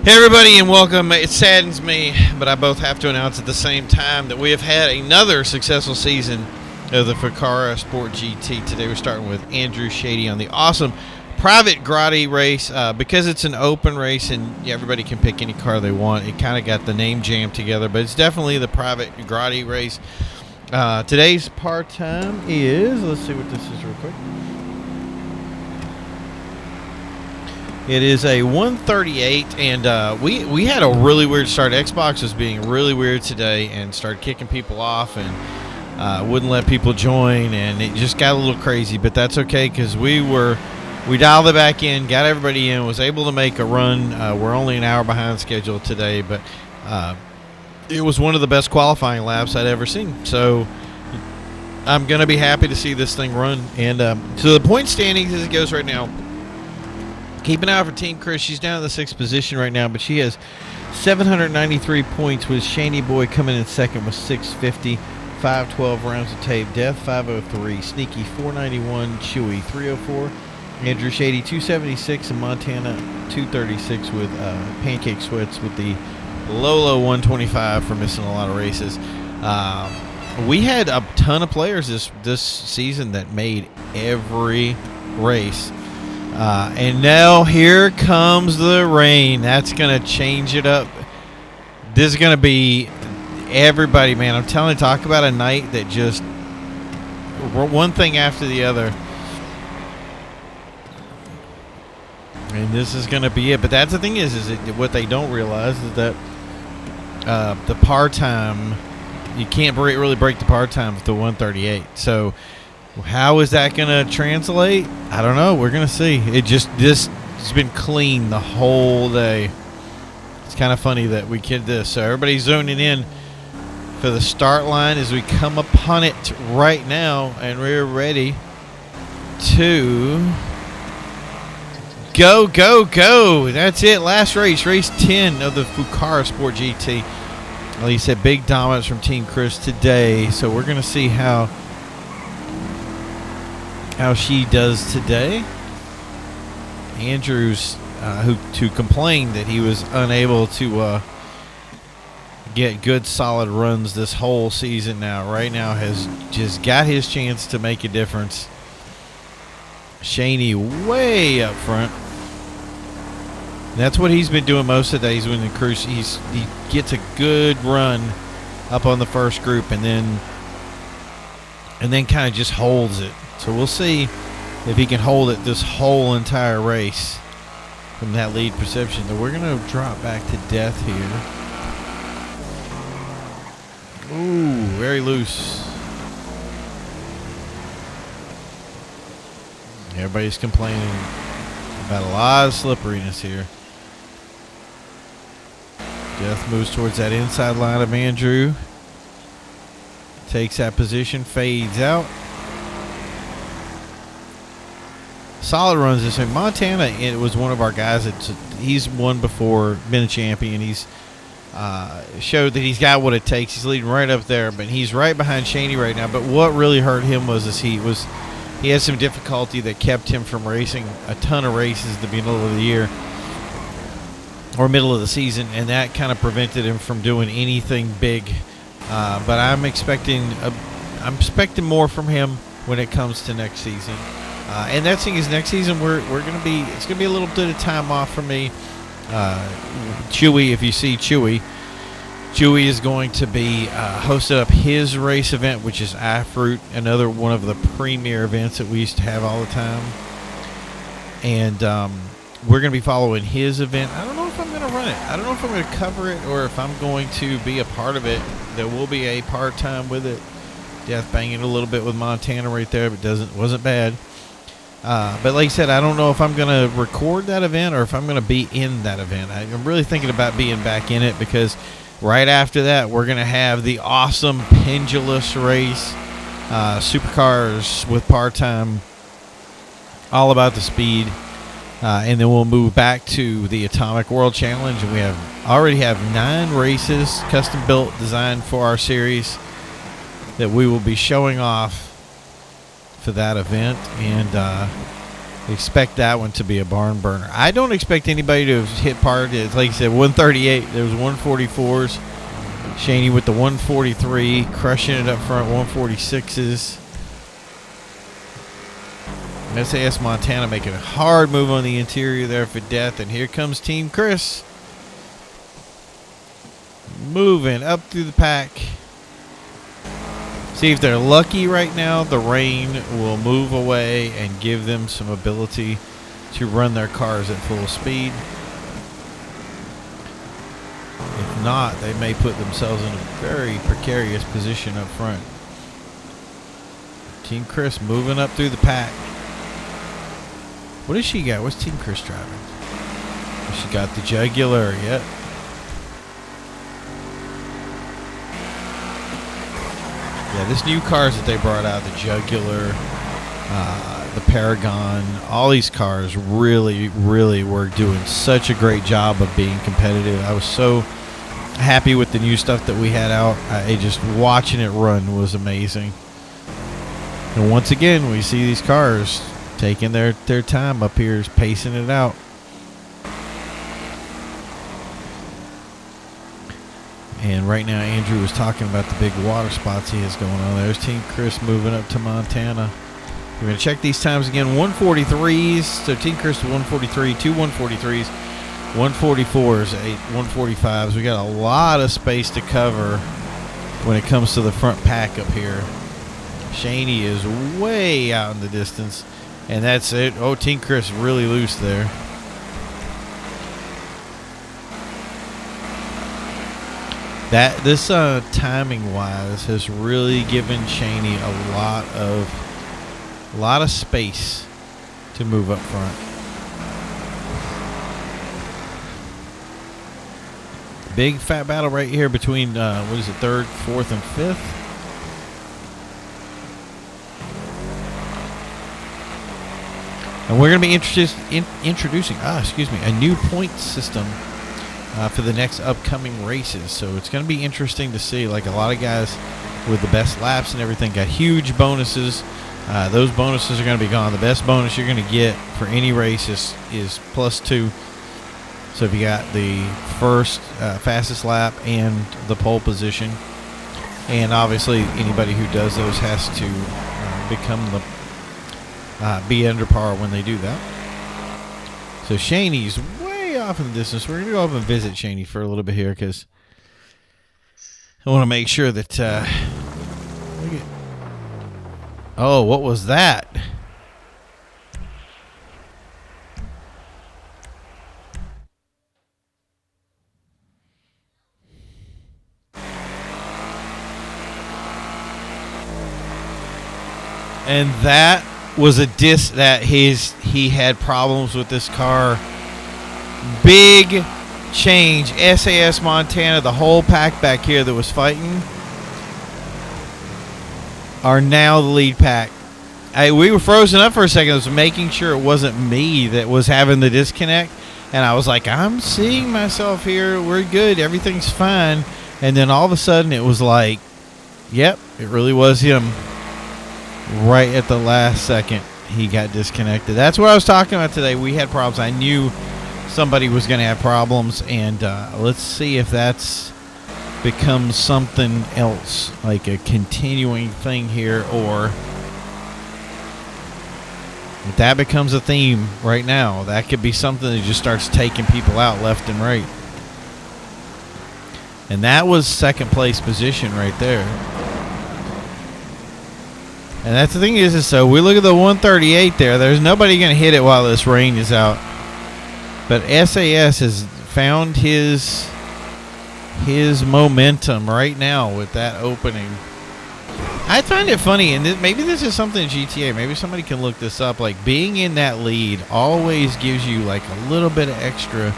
Hey everybody and welcome. It saddens me, but I both have to announce at the same time that we have had another successful season of the Fukaru Sport GT. Today we're starting with Andrew Shady on the awesome private Grotti race. Because it's an open race and everybody can pick any car they want, it kind of got the name jammed together, but it's definitely the private Grotti race. Today's part time is, let's see what this is real quick. It is a 138, and we had a really weird start. Xbox was being really weird today and started kicking people off and wouldn't let people join, and it just got a little crazy. But that's okay because we dialed it back in, got everybody in, was able to make a run. We're only an hour behind schedule today, but it was one of the best qualifying laps I'd ever seen. So I'm going to be happy to see this thing run. And to the point standings as it goes right now, keep an eye out for Team Chris. She's down in the 6th position right now, but she has 793 points with Shaney Boy coming in second with 650. 512 rounds of tape. Death 503. Sneaky 491. Chewy 304. Andrew Shady 276 and Montana 236 with Pancake Sweats with the low 125 for missing a lot of races. We had a ton of players this season that made every race. And now here comes the rain. That's going to change it up. This is going to be everybody, man. I'm telling you, talk about a night that just one thing after the other. And this is going to be it. But that's the thing is what they don't realize is that the par time, you can't really break the par time with the 138. So how is that going to translate? I don't know. We're going to see. This has been clean the whole day. It's kind of funny that we did this. So everybody's zoning in for the start line as we come upon it right now, and we're ready to go. That's it. Last race, race 10 of the Fukaru Sport GT. Well, he said big dominance from Team Chris today. So we're going to see how she does today. Andrews, who complained that he was unable to get good solid runs this whole season right now has just got his chance to make a difference. Shaney way up front. That's what he's been doing most of the day. He's winning the cruise. He gets a good run up on the first group and then kind of just holds it. So we'll see if he can hold it this whole entire race from that lead position. So we're going to drop back to death here. Ooh, very loose. Everybody's complaining about a lot of slipperiness here. Death moves towards that inside line of Andrew. Takes that position, fades out. Solid runs this way. Montana, it was one of our guys he's won before, been a champion. He's showed that he's got what it takes. He's leading right up there, but he's right behind Shaney right now. But what really hurt him was he had some difficulty that kept him from racing a ton of races at the middle of the year or middle of the season, and that kind of prevented him from doing anything big. But I'm expecting more from him when it comes to next season. And that thing is, next season it's gonna be a little bit of time off for me. Chewy, if you see Chewy is going to be hosted up his race event, which is iFruit, another one of the premier events that we used to have all the time. And we're going to be following his event. I don't know if I'm going to run it. I don't know if I'm going to cover it or if I'm going to be a part of it. There will be a part-time with it. Death banging a little bit with Montana right there, but wasn't bad. But like I said, I don't know if I'm going to record that event or if I'm going to be in that event. I'm really thinking about being back in it because right after that, we're going to have the awesome pendulous race, supercars with part-time, all about the speed. And then we'll move back to the Atomic World Challenge. And we already have 9 races custom built, designed for our series that we will be showing off for that event. And Expect that one to be a barn burner. I don't expect anybody to hit par. It's like you said, 138. There was 144s. Shaney with the 143, crushing it up front, 146s. SAS Montana making a hard move on the interior there for death. And here comes Team Chris. Moving up through the pack. See if they're lucky right now. The rain will move away and give them some ability to run their cars at full speed. If not, they may put themselves in a very precarious position up front. Team Chris moving up through the pack. What does she got? What's Team Chris driving? She got the Jugular, yep. Yeah, this new cars that they brought out, the Jugular, the Paragon, all these cars really, really were doing such a great job of being competitive. I was so happy with the new stuff that we had out. Just watching it run was amazing. And once again, we see these cars taking their time up here, pacing it out. And right now, Andrew was talking about the big water spots he has going on. There's Team Chris moving up to Montana. We're going to check these times again. 143s. So Team Chris to 143, two 143s, 144s, 145s. We got a lot of space to cover when it comes to the front pack up here. Shaney is way out in the distance. And that's it. Oh, Team Chris really loose there. This timing wise has really given Shaney a lot of space to move up front. Big fat battle right here between what is it, third, fourth, and fifth. And we're going to be introducing a new point system for the next upcoming races. So it's going to be interesting to see. Like, a lot of guys with the best laps and everything got huge bonuses. Those bonuses are going to be gone. The best bonus you're going to get for any race is +2. So if you got the first fastest lap and the pole position, and obviously anybody who does those has to be under par when they do that. So Shaney's way off in the distance. We're going to go up and visit Shaney for a little bit here because I want to make sure that oh, what was that? And that was a diss that he had problems with this car. Big change. SAS Montana, the whole pack back here that was fighting, are now the lead pack. We were frozen up for a second. I was making sure it wasn't me that was having the disconnect. And I was like, I'm seeing myself here. We're good. Everything's fine. And then all of a sudden it was like, yep, it really was him. Right at the last second, he got disconnected. That's what I was talking about today. We had problems. I knew somebody was going to have problems, and let's see if that's becomes something else, like a continuing thing here, or if that becomes a theme right now, that could be something that just starts taking people out left and right. And that was second place position right there. And that's the thing is so we look at the 138 there. There's nobody going to hit it while this rain is out. But SAS has found his momentum right now with that opening. I find it funny, and maybe this is something in GTA. Maybe somebody can look this up. Like, being in that lead always gives you like a little bit of extra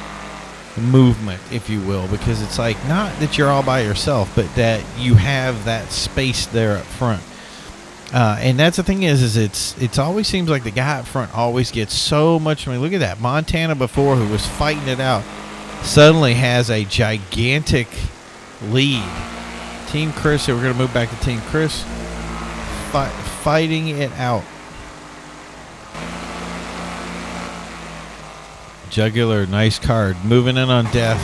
movement, if you will, because it's like not that you're all by yourself, but that you have that space there up front. And that's the thing is it's always seems like the guy up front always gets so much. I mean, look at that. Montana before, who was fighting it out, suddenly has a gigantic lead. Team Chris here. We're going to move back to Team Chris. Fighting it out. Jugular, nice card. Moving in on Death,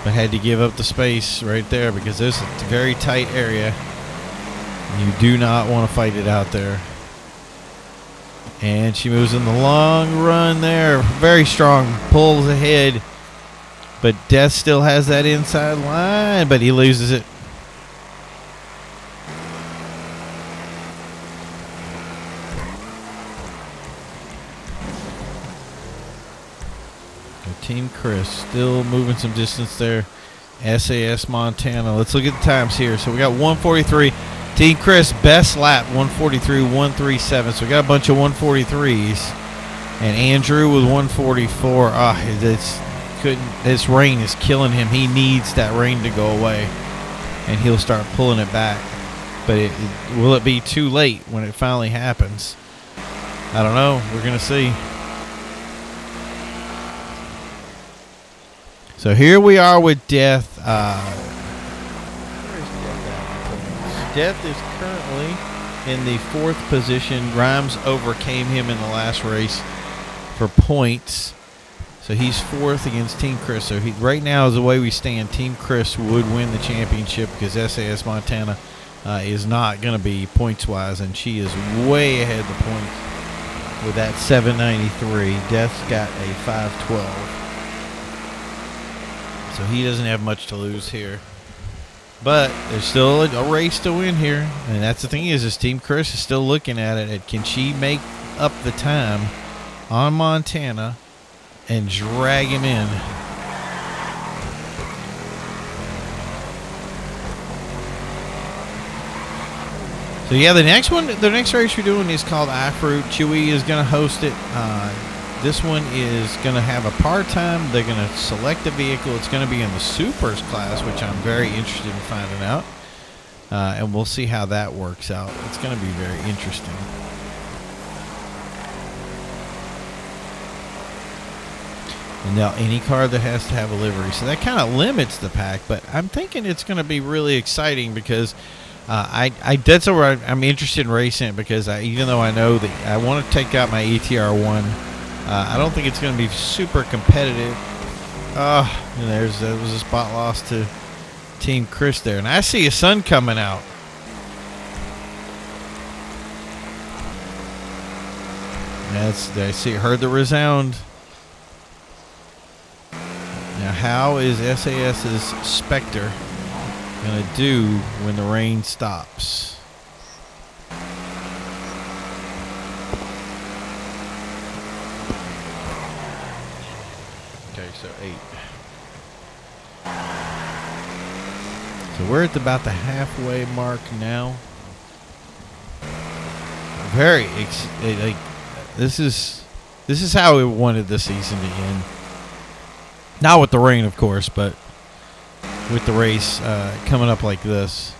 but had to give up the space right there because there's a very tight area. You do not want to fight it out there. And she moves in the long run there. Very strong. Pulls ahead. But Death still has that inside line, but he loses it. Team Chris still moving some distance there. SAS Montana. Let's look at the times here. So we got 143. Team Chris, best lap, 143, 137. So we got a bunch of 143s. And Andrew with 144. This rain is killing him. He needs that rain to go away. And he'll start pulling it back. But will it be too late when it finally happens? I don't know. We're going to see. So here we are with Death. Where is Death at? Death is currently in the 4th position. Grimes overcame him in the last race for points. So he's 4th against Team Chris. So right now, as the way we stand, Team Chris would win the championship because SAS Montana is not going to be points-wise, and she is way ahead of the points with that 793. Death's got a 512. So he doesn't have much to lose here. But there's still a race to win here. And that's the thing is Team Chris is still looking at it. Can she make up the time on Montana and drag him in? So yeah, the next race we're doing is called iFruit. Chewy is going to host it. This one is going to have a part time. They're going to select a vehicle. It's going to be in the Supers class, which I'm very interested in finding out. And we'll see how that works out. It's going to be very interesting. And now any car that has to have a livery. So that kind of limits the pack. But I'm thinking it's going to be really exciting because that's where I'm interested in racing it because even though I know that I want to take out my ETR1, I don't think it's going to be super competitive. And there was a spot loss to Team Chris there. And I see a sun coming out. Heard the resound. Now, how is SAS's Specter going to do when the rain stops? So 8. So we're at about the halfway mark now. This is how we wanted the season to end. Not with the rain, of course, but with the race coming up like this.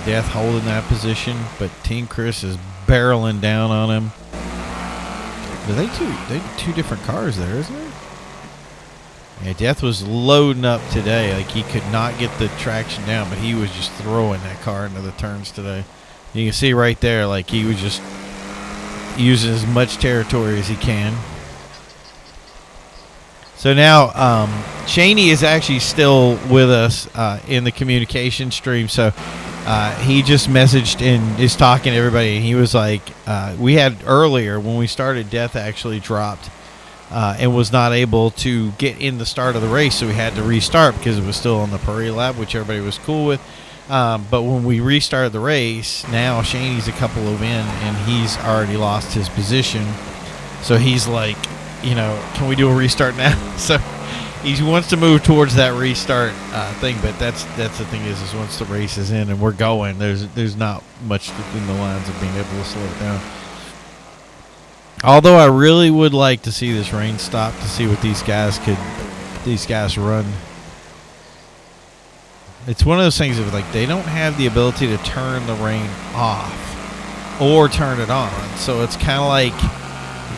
Death holding that position, but Team Chris is barreling down on him. They two different cars there, isn't there? Yeah, Death was loading up today. Like he could not get the traction down, but he was just throwing that car into the turns today. You can see right there, like he was just using as much territory as he can. So now Shaney is actually still with us in the communication stream. So he just messaged and is talking to everybody. And he was like, we had earlier when we started, Death actually dropped and was not able to get in the start of the race. So we had to restart because it was still on the parade lap, which everybody was cool with. But when we restarted the race, now Shaney's a couple of in and he's already lost his position. So he's like, can we do a restart now? So he wants to move towards that restart thing, but that's the thing is once the race is in and we're going, there's not much in the lines of being able to slow it down. Although I really would like to see this rain stop to see what these guys run. It's one of those things of like they don't have the ability to turn the rain off or turn it on, so it's kind of like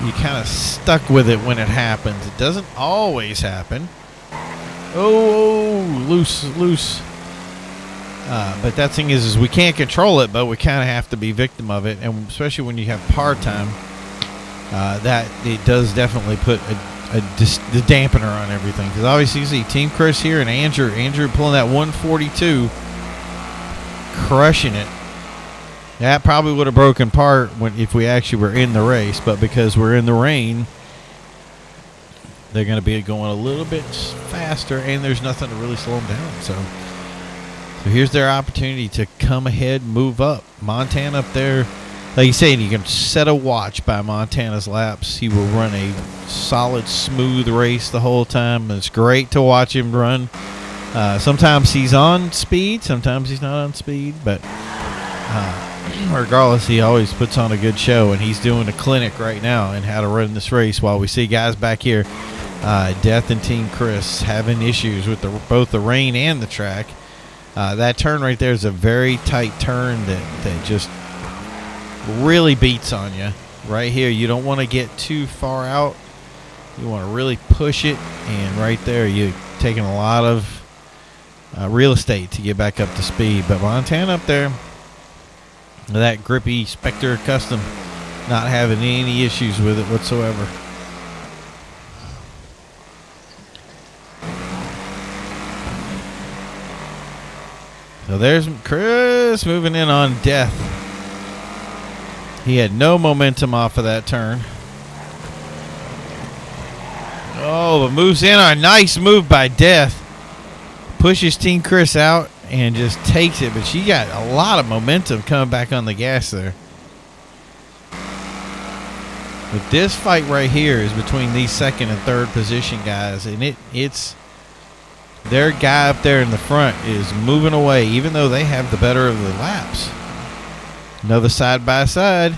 you kind of stuck with it when it happens. It doesn't always happen. Oh, loose. But that thing is we can't control it, but we kind of have to be victim of it, and especially when you have par time. that it does definitely put the dampener on everything. Because obviously you see Team Chris here and Andrew pulling that 142, crushing it. That probably would have broken apart if we actually were in the race, but because we're in the rain, they're going to be going a little bit faster, and there's nothing to really slow them down. So here's their opportunity to come ahead, move up. Montana up there, like you said, you can set a watch by Montana's laps. He will run a solid, smooth race the whole time. It's great to watch him run. Sometimes he's on speed, sometimes he's not on speed, but regardless, he always puts on a good show, and he's doing a clinic right now in how to run this race while we see guys back here, Death and Team Chris, having issues with both the rain and the track. That turn right there is a very tight turn that just really beats on you. Right here, you don't want to get too far out. You want to really push it, and right there, you're taking a lot of real estate to get back up to speed. But Montana up there, that grippy Specter Custom, not having any issues with it whatsoever. So there's Chris moving in on Death. He had no momentum off of that turn. Oh, but moves in on a nice move by Death. Pushes Team Chris out and just takes it, but she got a lot of momentum coming back on the gas there. But this fight right here is between these second and third position guys, and it's their guy up there in the front is moving away, even though they have the better of the laps. Another side by side.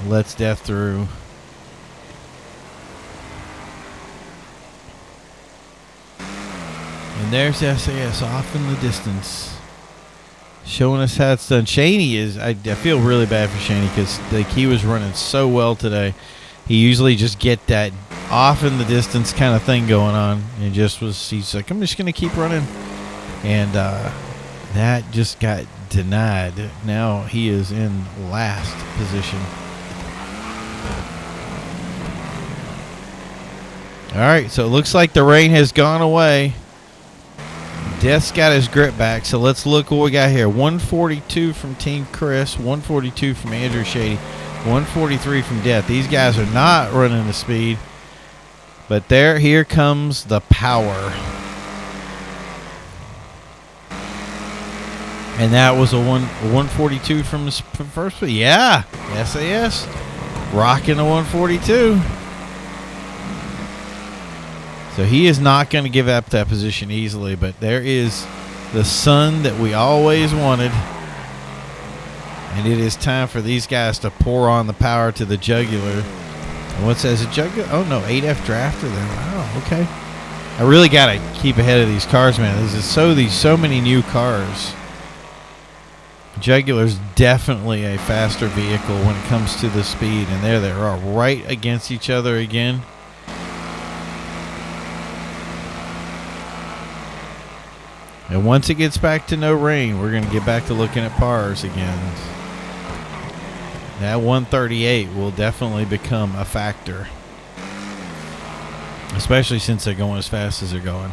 Lets Death through. And there's SAS off in the distance, showing us how it's done. Shaney is, I feel really bad for Shaney because he was running so well today. He usually just get that off in the distance kind of thing going on, and he's like, I'm just going to keep running. And that just got denied. Now he is in last position. All right, so it looks like the rain has gone away. Death's got his grip back, so let's look what we got here. 142 from Team Chris, 142 from Andrew Shady, 143 from Death. These guys are not running the speed, but here comes the power. And that was a 142 from the first. Yeah, SAS rocking a 142. So he is not going to give up that position easily, but there is the sun that we always wanted. And it is time for these guys to pour on the power to the Jugular. And what says a Jugular? Oh, no, 8F drafter there. Wow, okay. I really got to keep ahead of these cars, man. There's so many new cars. Jugular's definitely a faster vehicle when it comes to the speed. And there they are right against each other again. And once it gets back to no rain, we're going to get back to looking at pars again. That 138 will definitely become a factor, especially since they're going as fast as they're going.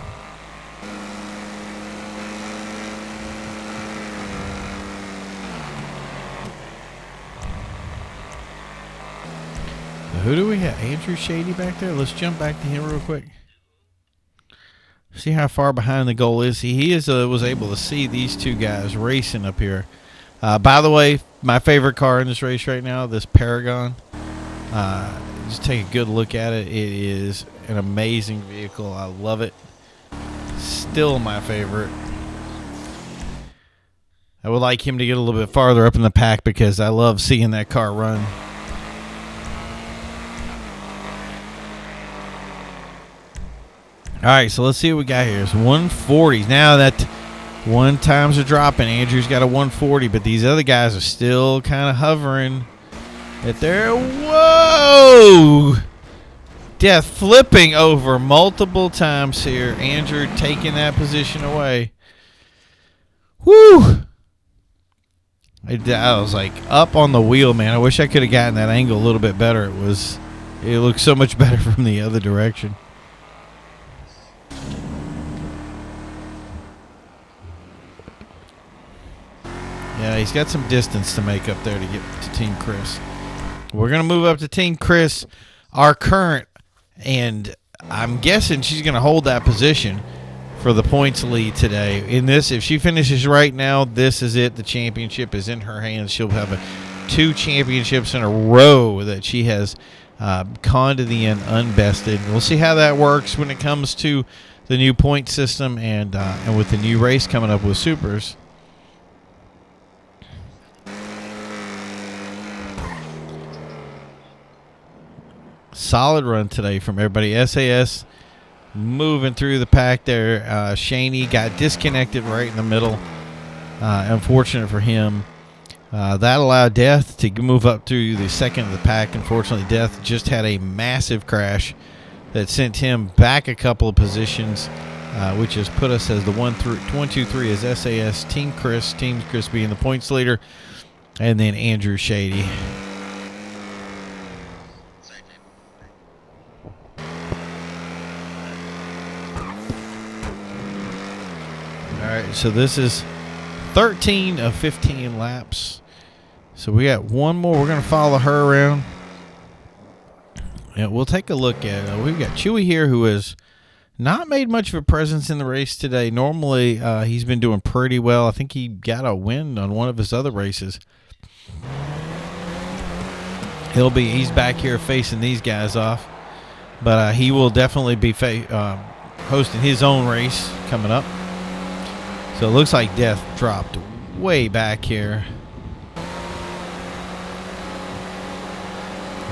So who do we have? Andrew Shady back there? Let's jump back to him real quick. See how far behind the goal is he? He was able to see these two guys racing up here. By the way, my favorite car in this race right now, this Paragon. Just take a good look at it. It is an amazing vehicle. I love it. Still my favorite. I would like him to get a little bit farther up in the pack because I love seeing that car run. All right, so let's see what we got here. It's 140s. Now that one times are dropping, Andrew's got a 140, but these other guys are still kind of hovering at there. Whoa! Death flipping over multiple times here. Andrew taking that position away. Whew! I was like up on the wheel, man. I wish I could have gotten that angle a little bit better. It looked so much better from the other direction. Yeah, he's got some distance to make up there to get to Team Chris. We're going to move up to Team Chris, our current, and I'm guessing she's going to hold that position for the points lead today. In this, if she finishes right now, this is it. The championship is in her hands. She'll have 2 championships in a row that she has gone to the end unbested. We'll see how that works when it comes to the new point system and with the new race coming up with Supers. Solid run today from everybody. SAS moving through the pack there. Shaney got disconnected right in the middle. Unfortunate for him. That allowed Death to move up through the second of the pack. Unfortunately, Death just had a massive crash that sent him back a couple of positions, which has put us as the 1, 2, 3 as SAS, Team Chris being the points leader, and then Andrew Shady. All right, so this is 13 of 15 laps. So we got one more. We're going to follow her around. And we'll take a look at we've got Chewy here, who has not made much of a presence in the race today. Normally, he's been doing pretty well. I think he got a win on one of his other races. He's back here facing these guys off. But he will definitely be hosting his own race coming up. So it looks like Death dropped way back here.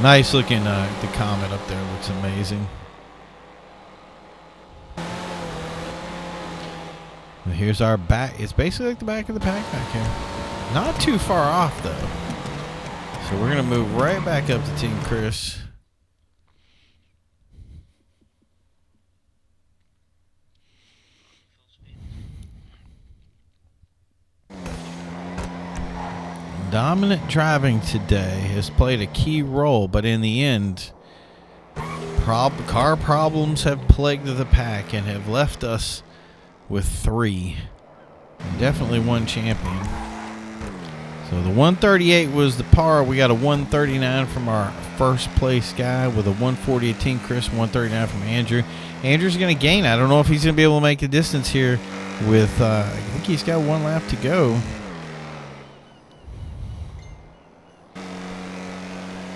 Nice looking, the Comet up there looks amazing. And here's our back. It's basically like the back of the pack back here. Not too far off though. So we're going to move right back up to Team Chris. Dominant driving today has played a key role, but in the end, car problems have plagued the pack and have left us with 3. And definitely one champion. So the 138 was the par. We got a 139 from our first place guy with a 140 at Team Chris, 139 from Andrew. Andrew's going to gain. I don't know if he's going to be able to make the distance here with, I think he's got 1 lap to go.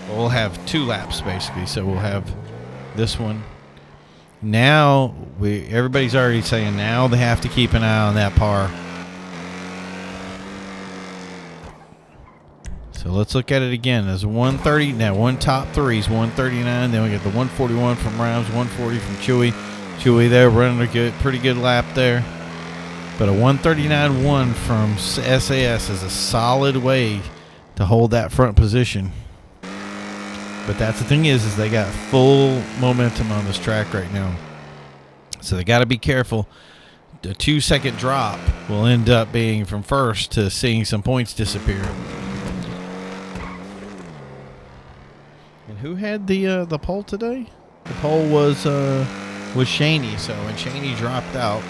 We'll have 2 laps basically, so we'll have this one. Now everybody's already saying now they have to keep an eye on that par. So let's look at it again. There's 130 now. One top 3 is 139. Then we got the 141 from Rhymes, 140 from Chewy. Chewy there running a pretty good lap there. But a 139.1 from SAS is a solid way to hold that front position. But that's the thing is they got full momentum on this track right now. So they got to be careful. The 2-second drop will end up being from first to seeing some points disappear. And who had the pole today? The pole was Shaney. So when Shaney dropped out.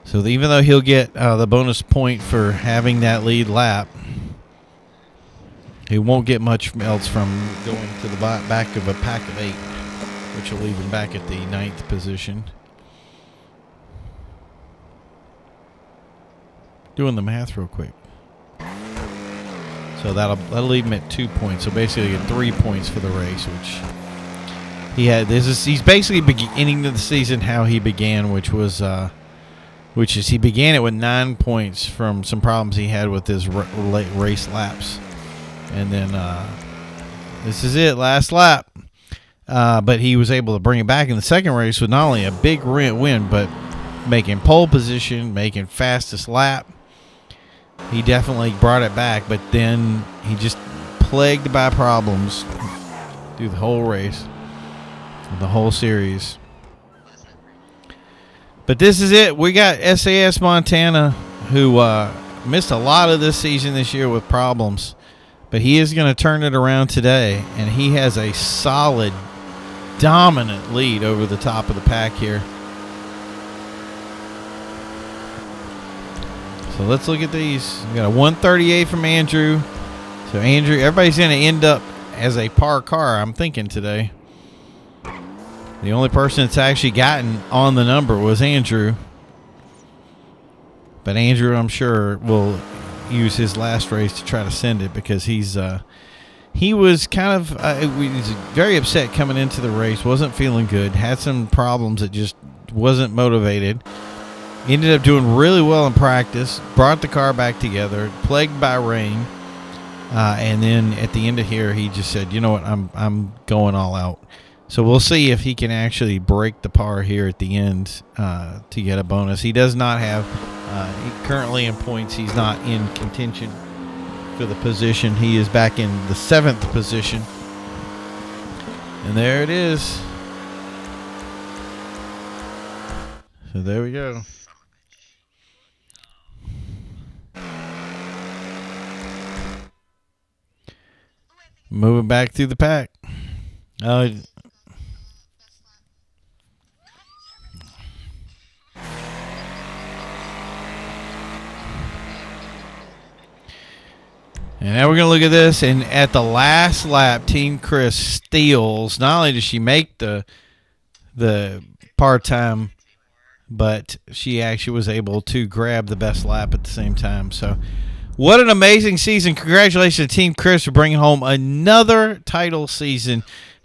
So even though he'll get the bonus point for having that lead lap, he won't get much else from going to the back of a pack of 8, which will leave him back at the 9th position. Doing the math real quick. So that'll leave him at 2 points. So basically, get 3 points for the race, which he had. He's basically beginning of the season how he began, which is he began it with 9 points from some problems he had with his late race laps. And then this is it, last lap. But he was able to bring it back in the second race with not only a big win, but making pole position, making fastest lap. He definitely brought it back, but then he just plagued by problems through the whole race, the whole series. But this is it. We got SAS Montana, who missed a lot of this season this year with problems, but he is going to turn it around today, and he has a solid, dominant lead over the top of the pack here. So let's look at these. We got a 138 from Andrew. So Andrew, everybody's going to end up as a par car, I'm thinking, today. The only person that's actually gotten on the number was Andrew. But Andrew, I'm sure, will use his last race to try to send it, because he was kind of he was very upset coming into the race, wasn't feeling good, had some problems that just wasn't motivated. Ended up doing really well in practice, brought the car back together, plagued by rain, and then at the end of here, he just said, "You know what? I'm going all out." So we'll see if he can actually break the par here at the end to get a bonus. He does not have, currently in points, he's not in contention for the position. He is back in the 7th position. And there it is. So there we go. Moving back through the pack. And now we're going to look at this, and at the last lap, Team Chris steals. Not only does she make the part-time, but she actually was able to grab the best lap at the same time. So what an amazing season. Congratulations to Team Chris for bringing home another title season.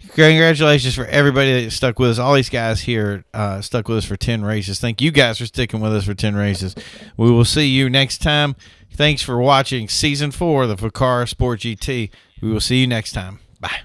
Congratulations for everybody that stuck with us. All these guys here stuck with us for 10 races. Thank you guys for sticking with us for 10 races. We will see you next time. Thanks for watching Season 4 of the Fukaru Sport GT. We will see you next time. Bye.